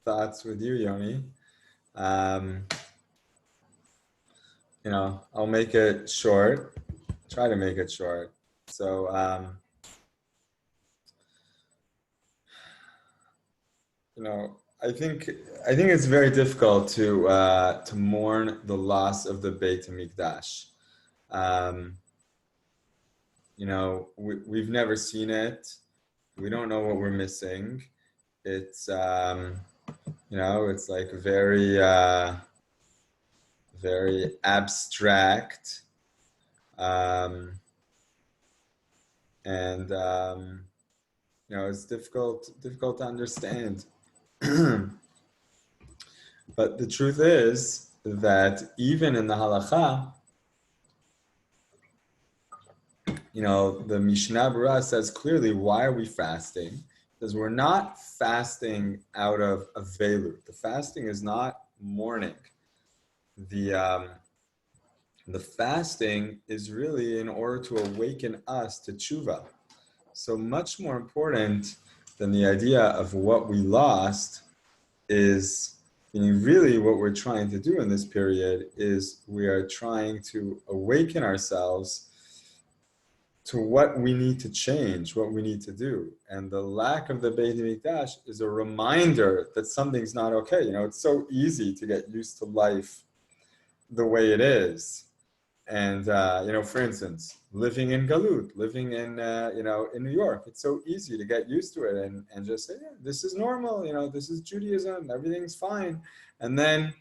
thoughts with you, Yoni. I'll make it short. Try to make it short. So, I think it's very difficult to mourn the loss of the Beit HaMikdash. We've never seen it. We don't know what we're missing. It's it's like very very abstract, and it's difficult to understand. But the truth is that even in the halakha, the Mishnah Berurah says clearly, why are we fasting? Because we're not fasting out of avelut. The fasting is not mourning. The fasting is really in order to awaken us to tshuva. So much more important than the idea of what we lost is, really what we're trying to do in this period is we are trying to awaken ourselves to what we need to change, what we need to do. And the lack of the Beit HaMikdash is a reminder that something's not okay. It's so easy to get used to life the way it is. And, for instance, living in Galut, living in, in New York, it's so easy to get used to it and just say, yeah, this is normal, this is Judaism, everything's fine. And then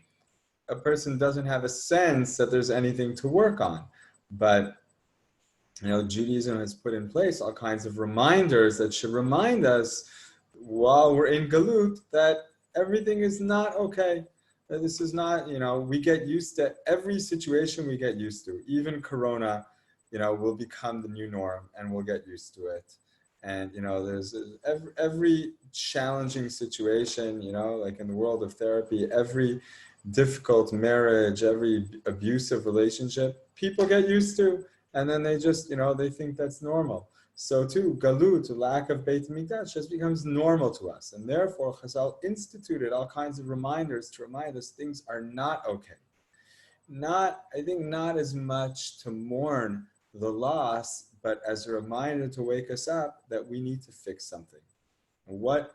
a person doesn't have a sense that there's anything to work on. But, Judaism has put in place all kinds of reminders that should remind us while we're in Galut that everything is not okay. This is not, we get used to every situation we get used to. Even Corona, will become the new norm and we'll get used to it. And, there's every challenging situation, like in the world of therapy, every difficult marriage, every abusive relationship, people get used to. And then they just, they think that's normal. So too, Galut, lack of Beit HaMikdash, just becomes normal to us. And therefore, Chazal instituted all kinds of reminders to remind us things are not okay. Not as much to mourn the loss, but as a reminder to wake us up that we need to fix something. What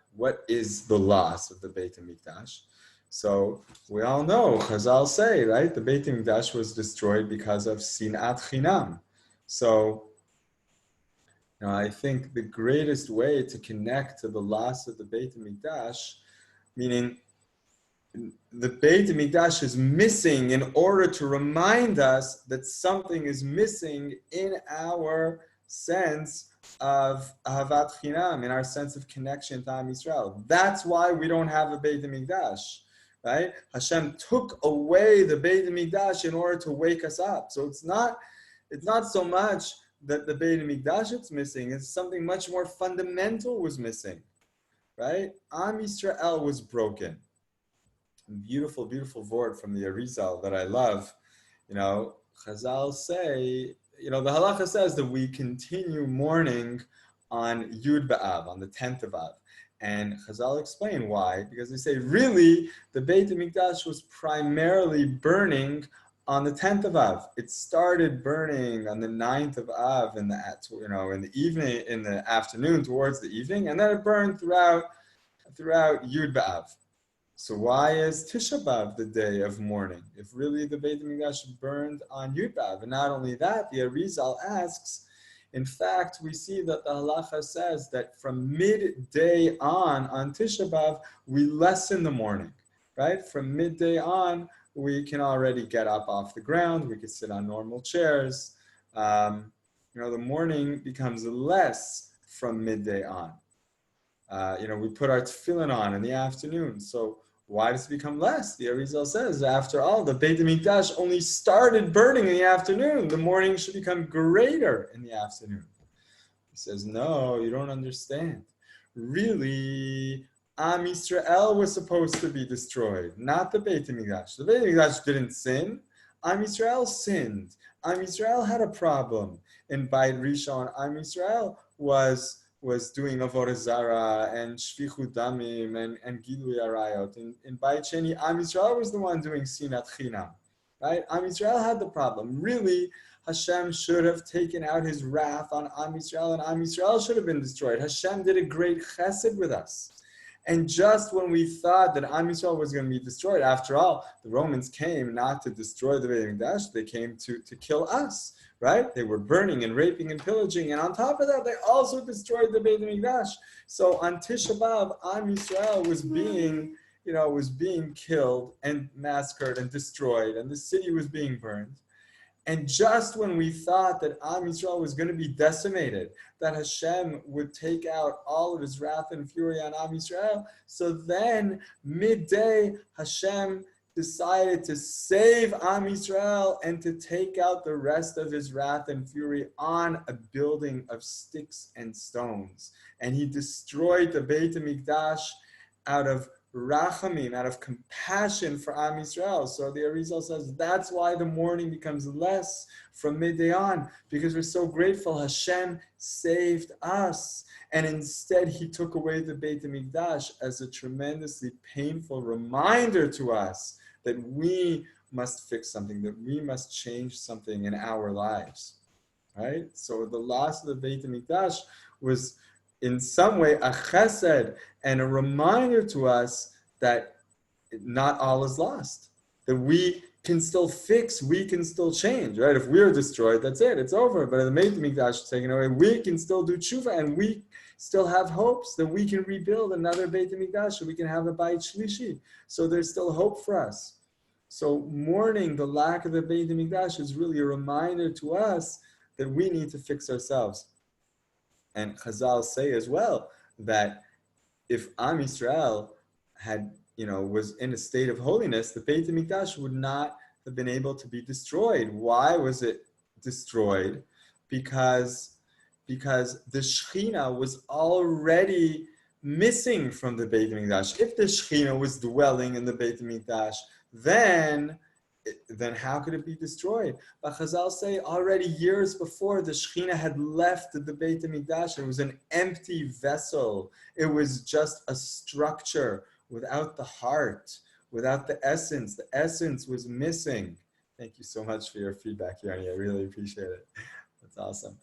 is the loss of the Beit HaMikdash? So we all know, Chazal say, right, the Beit HaMikdash was destroyed because of sinat chinam. So, I think the greatest way to connect to the loss of the Beit HaMikdash, meaning the Beit HaMikdash is missing in order to remind us that something is missing in our sense of Ahavat Chinam, in our sense of connection to Am Yisrael. That's why we don't have a Beit HaMikdash, right? Hashem took away the Beit HaMikdash in order to wake us up. So it's not so much that the Beit HaMikdash is missing, it's something much more fundamental was missing, right? Am Yisrael was broken. Beautiful, beautiful word from the Arizal that I love. Chazal say, the halacha says that we continue mourning on Yud B'Av, on the 10th of Av. And Chazal explain why, because they say, really, the Beit HaMikdash was primarily burning on the 10th of Av. It started burning on the 9th of Av in the evening, in the afternoon towards the evening, and then it burned throughout Yud B'Av. So why is Tisha B'Av the day of mourning? If really the Beit HaMikdash burned on Yud B'Av. And not only that, the Arizal asks, in fact, we see that the halacha says that from midday on Tisha B'Av, we lessen the mourning, right? From midday on, we can already get up off the ground. We can sit on normal chairs. The mourning becomes less from midday on. We put our tefillin on in the afternoon. So why does it become less? The Arizal says, after all, the Beit HaMikdash only started burning in the afternoon. The mourning should become greater in the afternoon. He says, no, you don't understand. Really, Am Yisrael was supposed to be destroyed, not the Beit HaMikdash. The Beit HaMikdash didn't sin. Am Yisrael sinned. Am Yisrael had a problem. In Beit Rishon, Am Yisrael was was doing avodah zara and shvichut damim and gilui arayot. In Bayit Sheni, Am Yisrael was the one doing sinat chinam, right? Am Yisrael had the problem. Really, Hashem should have taken out his wrath on Am Yisrael, and Am Yisrael should have been destroyed. Hashem did a great chesed with us. And just when we thought that Am Yisrael was going to be destroyed, after all, the Romans came not to destroy the Beit HaMikdash, they came to kill us, right? They were burning and raping and pillaging, and on top of that, they also destroyed the Beit HaMikdash. So on Tisha B'Av, Am Yisrael was being killed and massacred and destroyed, and the city was being burned. And just when we thought that Am Yisrael was going to be decimated, that Hashem would take out all of his wrath and fury on Am Yisrael, so then midday Hashem decided to save Am Yisrael and to take out the rest of his wrath and fury on a building of sticks and stones. And he destroyed the Beit HaMikdash out of rachamim, out of compassion for Am Yisrael. So the Arizal says that's why the mourning becomes less from midday on, because we're so grateful Hashem saved us. And instead he took away the Beit HaMikdash as a tremendously painful reminder to us that we must fix something, that we must change something in our lives, right? So the loss of the Beit HaMikdash was in some way a chesed and a reminder to us that not all is lost, that we can still fix, we can still change, right? If we're destroyed, that's it, it's over. But if the Beit HaMikdash is taken away, we can still do tshuva, and we still have hopes that we can rebuild another Beit HaMikdash, so we can have a Bayit Shlishi. So there's still hope for us. So mourning the lack of the Beit HaMikdash is really a reminder to us that we need to fix ourselves. And Chazal say as well that if Am Yisrael was in a state of holiness, the Beit HaMikdash would not have been able to be destroyed. Why was it destroyed? Because the Shekhinah was already missing from the Beit HaMikdash. If the Shekhinah was dwelling in the Beit HaMikdash, then how could it be destroyed? But Chazal say already years before, the Shekhinah had left the Beit HaMikdash. It was an empty vessel. It was just a structure without the heart, without the essence. The essence was missing. Thank you so much for your feedback, Yoni. I really appreciate it. That's awesome.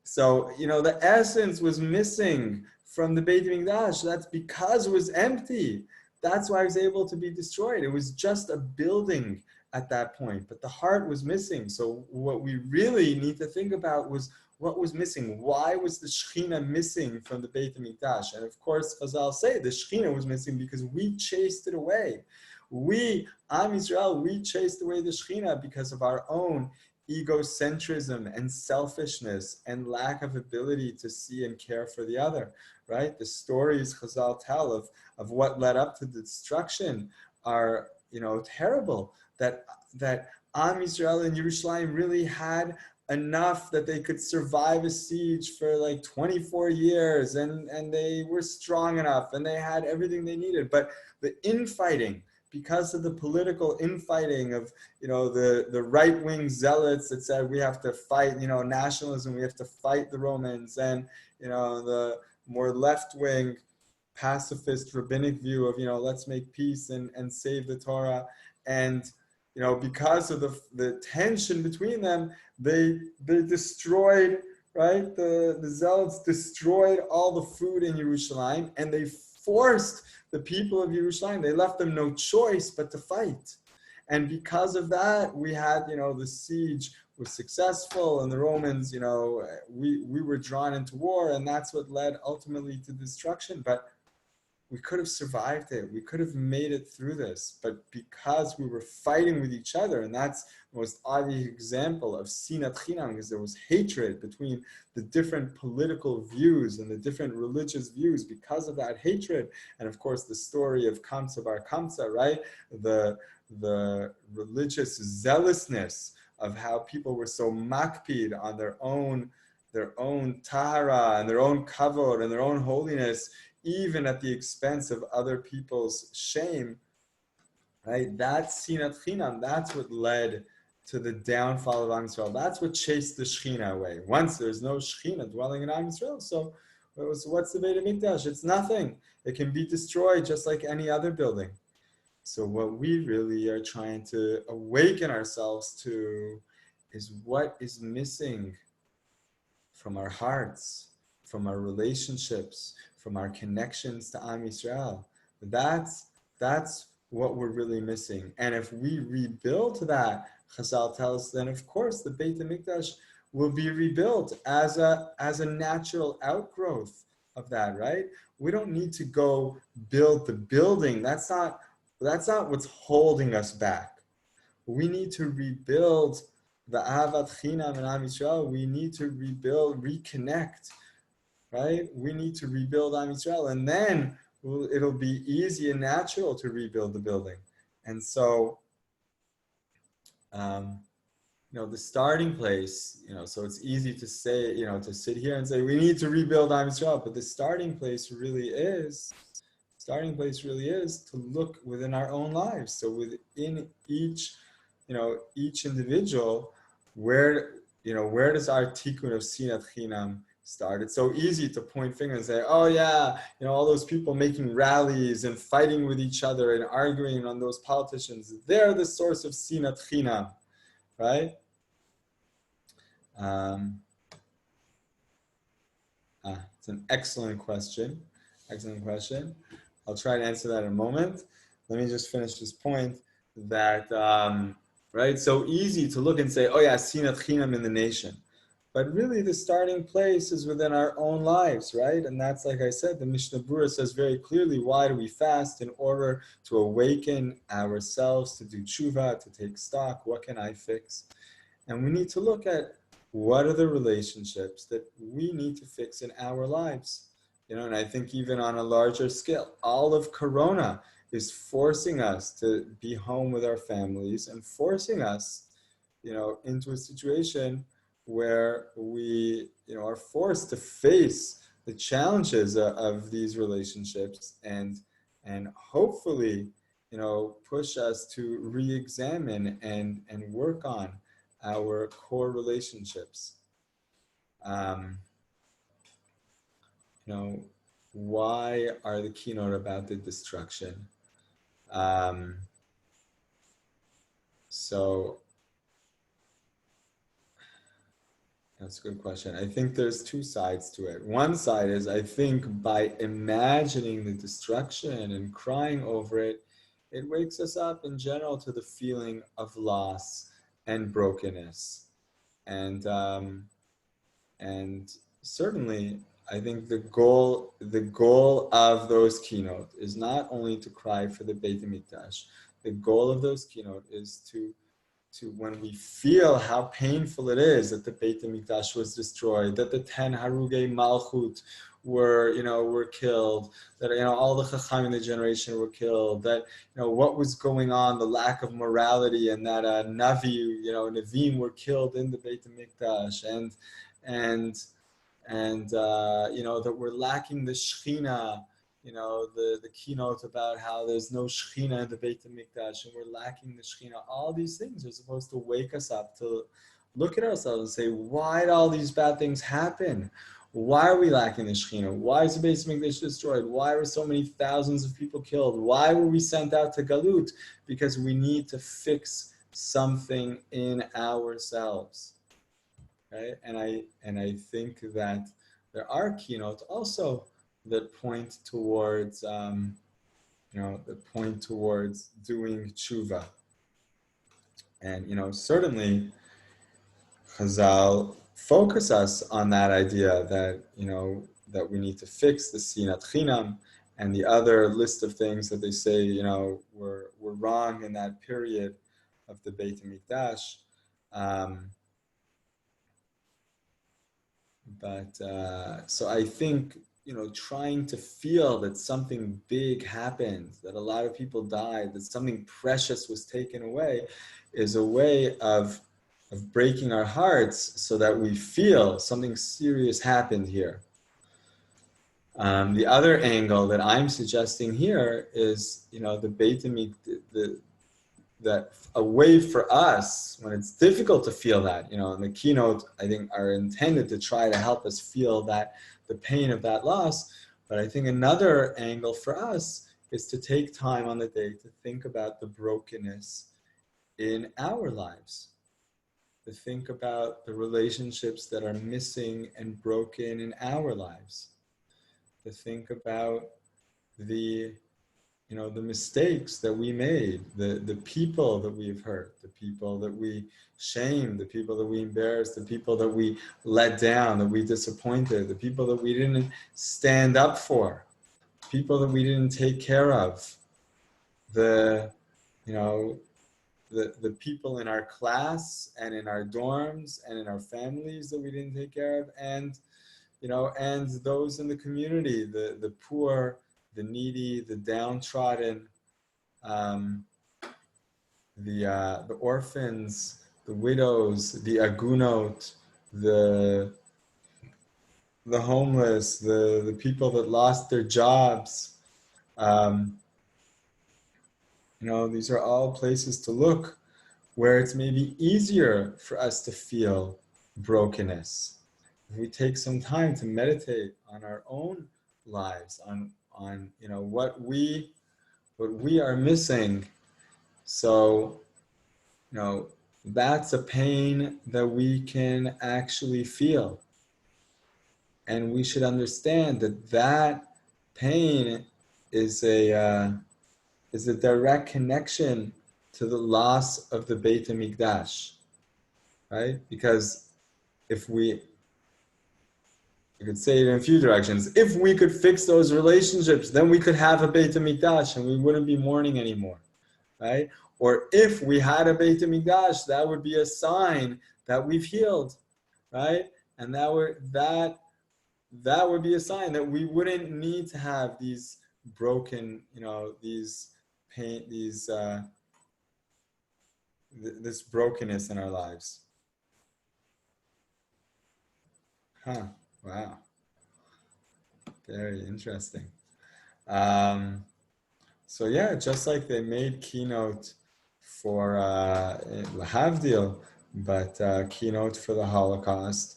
So the essence was missing from the Beit HaMikdash. That's because it was empty. That's why it was able to be destroyed. It was just a building at that point, but the heart was missing. So what we really need to think about was what was missing. Why was the Shekhinah missing from the Beit HaMikdash? And of course, Chazal say the Shekhinah was missing because we chased it away. We, Am Yisrael, we chased away the Shekhinah because of our own egocentrism and selfishness and lack of ability to see and care for the other, right? The stories Chazal tell of what led up to the destruction are, terrible. That Am Yisrael and Yerushalayim really had enough that they could survive a siege for like 24 years and they were strong enough and they had everything they needed. But the infighting, because of the political infighting of, the right-wing zealots that said we have to fight, nationalism, we have to fight the Romans, and, the more left-wing pacifist rabbinic view of, let's make peace and save the Torah. And, because of the tension between them, they destroyed, right? The zealots destroyed all the food in Yerushalayim, and they forced the people of Yerushalayim, they left them no choice but to fight. And because of that, we had, the siege was successful, and the Romans, we were drawn into war, and that's what led ultimately to destruction. But we could have survived it. We could have made it through this. But because we were fighting with each other, and that's the most obvious example of sinat chinam, because there was hatred between the different political views and the different religious views. Because of that hatred, and of course the story of Kamsa bar Kamsa, right? The religious zealousness of how people were so makpid on their own tahara and their own kavod and their own holiness, even at the expense of other people's shame, right? That's sinat chinam. That's what led to the downfall of Am Yisrael. That's what chased the Shechina away. Once there's no Shechina dwelling in Am Yisrael, so what's the Beit HaMikdash? It's nothing. It can be destroyed just like any other building. So what we really are trying to awaken ourselves to is what is missing from our hearts, from our relationships, from our connections to Am Yisrael. That's what we're really missing. And if we rebuild that, Chazal tells us, then of course the Beit HaMikdash will be rebuilt as a natural outgrowth of that, right? We don't need to go build the building. That's not what's holding us back. We need to rebuild the Ahavat Chinam and Am Yisrael. We need to rebuild, reconnect, right? We need to rebuild Am Yisrael, and then it'll be easy and natural to rebuild the building. And so, the starting place, so it's easy to say, to sit here and say, we need to rebuild Am Yisrael, but the starting place really is to look within our own lives. So within each individual, where does our tikkun of sinat chinam start? It's so easy to point fingers and say, oh yeah, all those people making rallies and fighting with each other and arguing on those politicians, they're the source of sinat chinam, right? It's an excellent question. I'll try to answer that in a moment. Let me just finish this point that, right, so easy to look and say, oh yeah, sinat chinam in the nation. But really the starting place is within our own lives, right? And that's, like I said, the Mishnah Berurah says very clearly, why do we fast? In order to awaken ourselves, to do tshuva, to take stock. What can I fix? And we need to look at what are the relationships that we need to fix in our lives. And I think even on a larger scale, all of Corona is forcing us to be home with our families and forcing us, into a situation where we, are forced to face the challenges of these relationships and hopefully, push us to re-examine and work on our core relationships. Why are the keynote about the destruction? So that's a good question. I think there's two sides to it. One side is, I think by imagining the destruction and crying over it, it wakes us up in general to the feeling of loss and brokenness. And certainly, I think the goal of those keynote is not only to cry for the Beit HaMikdash. The goal of those keynote is to when we feel how painful it is that the Beit HaMikdash was destroyed, that the 10 Harugei Malchut were killed, that all the Chacham in the generation were killed, that what was going on, the lack of morality, and that Nevi'im were killed in the Beit HaMikdash, and that we're lacking the Shechina, the keynote about how there's no Shechina in the Beit HaMikdash and we're lacking the Shechina. All these things are supposed to wake us up to look at ourselves and say, why did all these bad things happen? Why are we lacking the Shechina? Why is the Beit HaMikdash destroyed? Why were so many thousands of people killed? Why were we sent out to Galut? Because we need to fix something in ourselves. Right? And I think that there are keynotes also that point towards doing tshuva. And certainly Chazal focus us on that idea that that we need to fix the sinat chinam and the other list of things that they say were wrong in that period of the Beit HaMikdash. So I think, trying to feel that something big happened, that a lot of people died, that something precious was taken away, is a way of breaking our hearts so that we feel something serious happened here. The other angle that I'm suggesting here is, the Beit HaMikdash, that a way for us when it's difficult to feel that, in the keynote, I think are intended to try to help us feel that the pain of that loss. But I think another angle for us is to take time on the day to think about the brokenness in our lives, to think about the relationships that are missing and broken in our lives, to think about the mistakes that we made, the people that we've hurt, the people that we shamed, the people that we embarrassed, the people that we let down, that we disappointed, the people that we didn't stand up for, people that we didn't take care of, the people in our class and in our dorms and in our families that we didn't take care of, and those in the community, the poor, the needy, the downtrodden, the orphans, the widows, the agunot, the homeless, the people that lost their jobs. These are all places to look where it's maybe easier for us to feel brokenness. If we take some time to meditate on our own lives, on what we are missing. So that's a pain that we can actually feel, and we should understand that pain is a direct connection to the loss of the Beit HaMikdash, right? Because if we could say it in a few directions. If we could fix those relationships, then we could have a Beit HaMikdash and we wouldn't be mourning anymore, right? Or if we had a Beit HaMikdash, that would be a sign that we've healed, right? And that would be a sign that we wouldn't need to have these broken, these pain, this brokenness in our lives. Wow. Very interesting. So yeah, just like they made Keynote for Lahavdil, but Keynote for the Holocaust,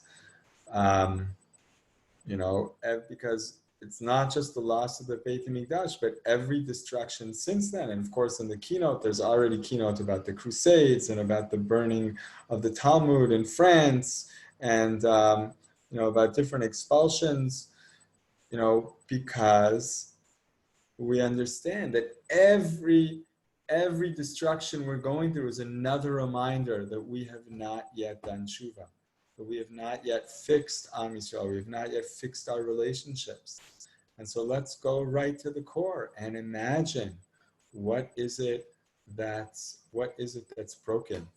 because it's not just the loss of the Beit HaMikdash, but every destruction since then. And of course, in the Keynote, there's already Keynote about the Crusades and about the burning of the Talmud in France, and about different expulsions. Because we understand that every destruction we're going through is another reminder that we have not yet done tshuva, that we have not yet fixed Am Yisrael, we have not yet fixed our relationships. And so let's go right to the core and imagine what is it that's broken.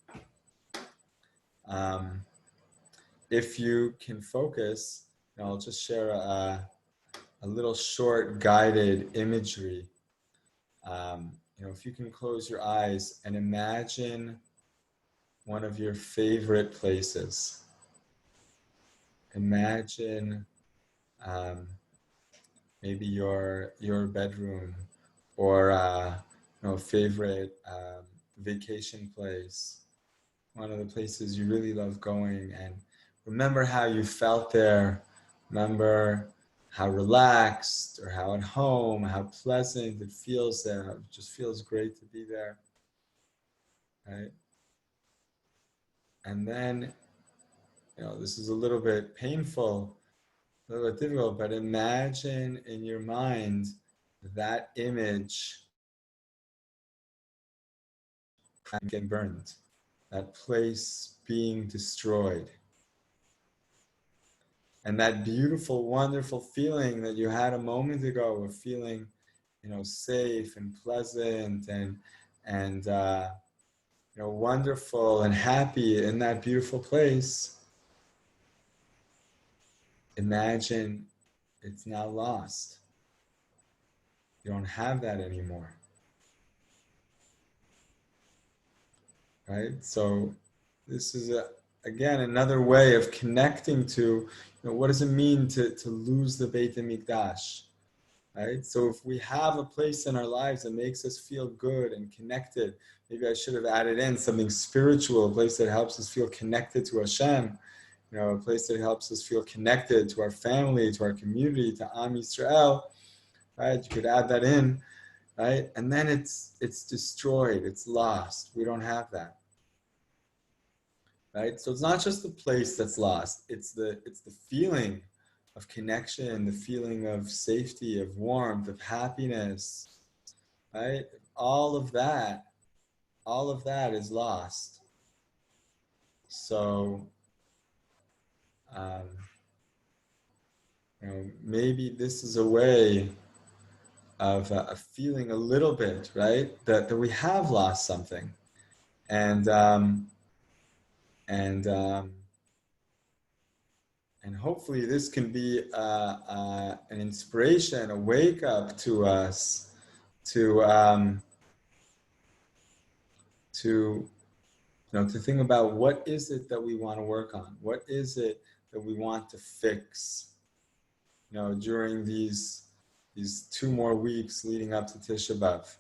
If you can focus, I'll just share a little short guided imagery. If you can close your eyes and imagine one of your favorite places. Imagine maybe your bedroom, or favorite vacation place, one of the places you really love going, and remember how you felt there. Remember how relaxed or how at home, how pleasant it feels there. It just feels great to be there, right? And then, this is a little bit painful, a little bit difficult, but imagine in your mind that image getting burned, that place being destroyed. And that beautiful, wonderful feeling that you had a moment ago of feeling, safe and pleasant and wonderful and happy in that beautiful place. Imagine it's now lost. You don't have that anymore. Right? So this is again another way of connecting to what does it mean to lose the Beit HaMikdash? right? So if we have a place in our lives that makes us feel good and connected, maybe I should have added in something spiritual, a place that helps us feel connected to Hashem, a place that helps us feel connected to our family, to our community, to Am Yisrael, right? You could add that in, right? And then it's destroyed, it's lost. We don't have that, right? So it's not just the place that's lost, it's the feeling of connection, the feeling of safety, of warmth, of happiness, right? All of that is lost. So, maybe this is a way of feeling a little bit, right, that we have lost something, and hopefully this can be an inspiration, a wake up to us to think about what is it that we want to work on, what is it that we want to fix, during these 2 more weeks leading up to Tisha B'Av.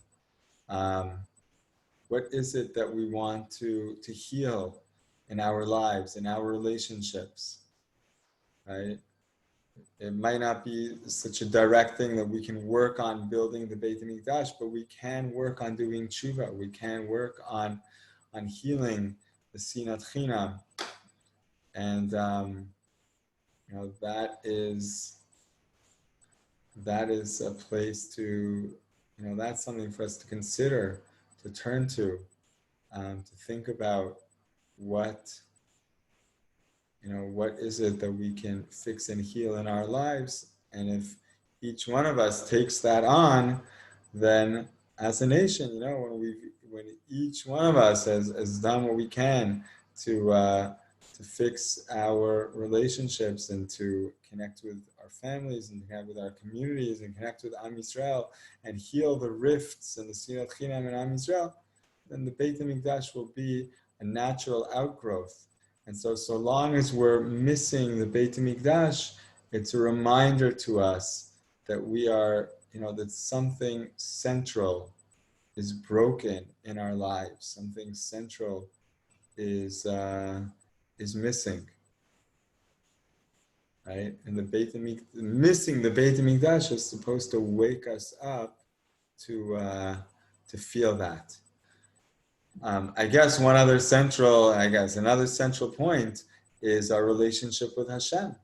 What is it that we want to heal in our lives, in our relationships, right? It might not be such a direct thing that we can work on building the Beit HaMikdash, but we can work on doing tshuva. We can work on healing the sinat chinam, and that is a place to, that's something for us to consider, to turn to think about what is it that we can fix and heal in our lives. And if each one of us takes that on, then as a nation, when each one of us has done what we can to fix our relationships and to connect with our families and connect with our communities and connect with Am Yisrael and heal the rifts and the sinat chinam in Am Yisrael, then the Beit HaMikdash will be a natural outgrowth. And so long as we're missing the Beit HaMikdash, it's a reminder to us that we are, that something central is broken in our lives. Something central is missing, right? And missing the Beit HaMikdash is supposed to wake us up to feel that. I guess another central point is our relationship with Hashem,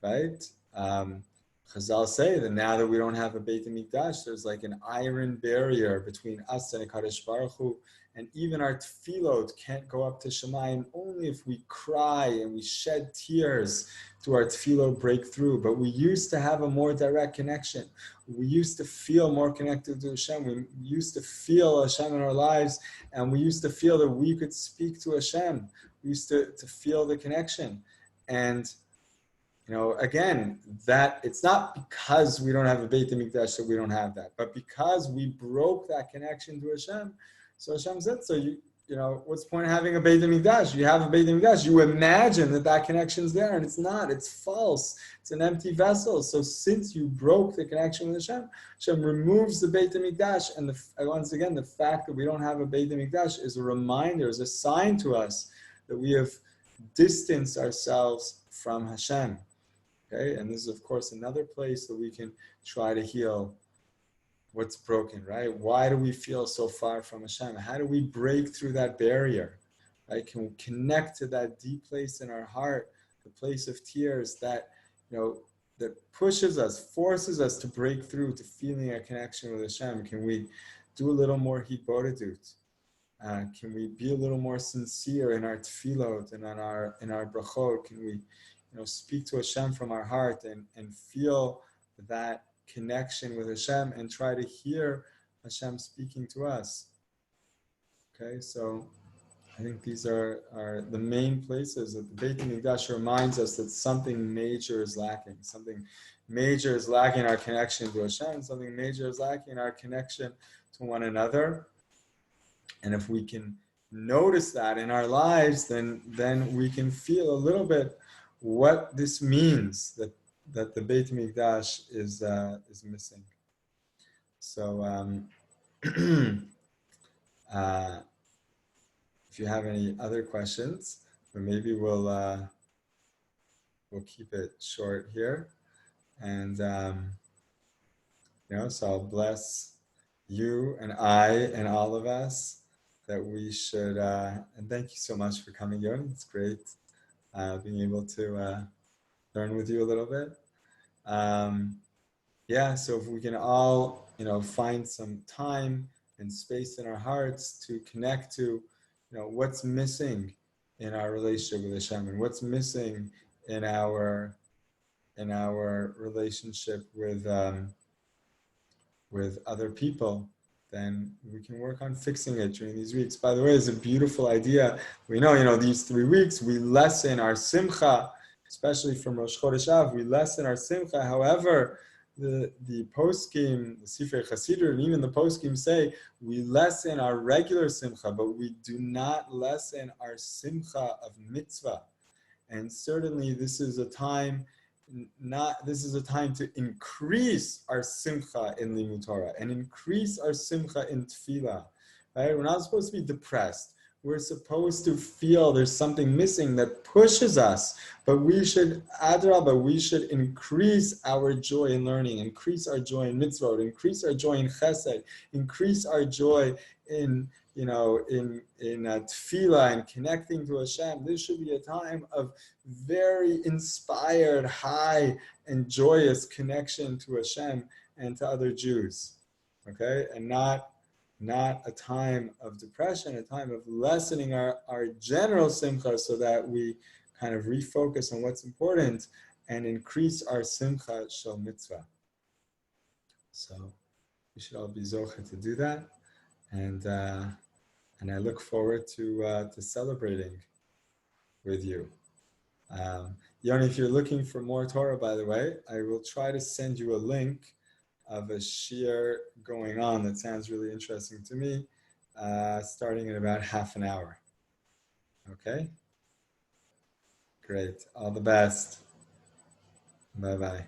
right? Chazal say that now that we don't have a Beit HaMikdash, there's like an iron barrier between us and HaKadosh Baruch Hu, and even our tefillot can't go up to Shemayim only if we cry and we shed tears to our tefillot breakthrough. But we used to have a more direct connection. We used to feel more connected to Hashem. We used to feel Hashem in our lives, and we used to feel that we could speak to Hashem. We used to feel the connection. And again, that it's not because we don't have a Beit HaMikdash that we don't have that, but because we broke that connection to Hashem. So Hashem said, so what's the point of having a Beit HaMikdash? You have a Beit HaMikdash, you imagine that connection's there, and it's not, it's false. It's an empty vessel. So since you broke the connection with Hashem, Hashem removes the Beit HaMikdash, and once again, the fact that we don't have a Beit HaMikdash is a reminder, is a sign to us that we have distanced ourselves from Hashem. Okay, and this is of course another place that we can try to heal what's broken, right? Why do we feel so far from Hashem? How do we break through that barrier? Right? Can we connect to that deep place in our heart, the place of tears that that pushes us, forces us to break through to feeling a connection with Hashem? Can we do a little more hitbodedut? Can we be a little more sincere in our tefillot and in our brachot? Can we speak to Hashem from our heart and feel that connection with Hashem and try to hear Hashem speaking to us? Okay, so I think these are the main places that the Beit HaMikdash reminds us that something major is lacking. Something major is lacking in our connection to Hashem. Something major is lacking in our connection to one another. And if we can notice that in our lives, then we can feel a little bit what this means, that the Beit HaMikdash is missing. So if you have any other questions, but maybe we'll keep it short here. And so I'll bless you and I and all of us that we should. And thank you so much for coming, Yoni. It's great being able to learn with you a little bit. So if we can all, find some time and space in our hearts to connect to, what's missing in our relationship with Hashem and what's missing in our relationship with other people, then we can work on fixing it during these weeks. By the way, it's a beautiful idea. We know, these 3 weeks we lessen our simcha, especially from Rosh Chodesh Av, we lessen our simcha. However, the poskim, the Sifrei Chasidut, and even the poskim say we lessen our regular simcha, but we do not lessen our simcha of mitzvah. And certainly this is a time to increase our simcha in Limud Torah and increase our simcha in tefillah. Right? We're not supposed to be depressed. We're supposed to feel there's something missing that pushes us, but we should increase our joy in learning, increase our joy in mitzvot, increase our joy in chesed, increase our joy in tefillah and connecting to Hashem. This should be a time of very inspired, high, and joyous connection to Hashem and to other Jews. Okay, and not a time of depression, a time of lessening our general simcha so that we kind of refocus on what's important and increase our simcha shel mitzvah. So we should all be zocheh to do that. And I look forward to celebrating with you. Yoni, if you're looking for more Torah, by the way, I will try to send you a link of a shiur going on that sounds really interesting to me, starting in about half an hour. Okay? Great. All the best. Bye-bye.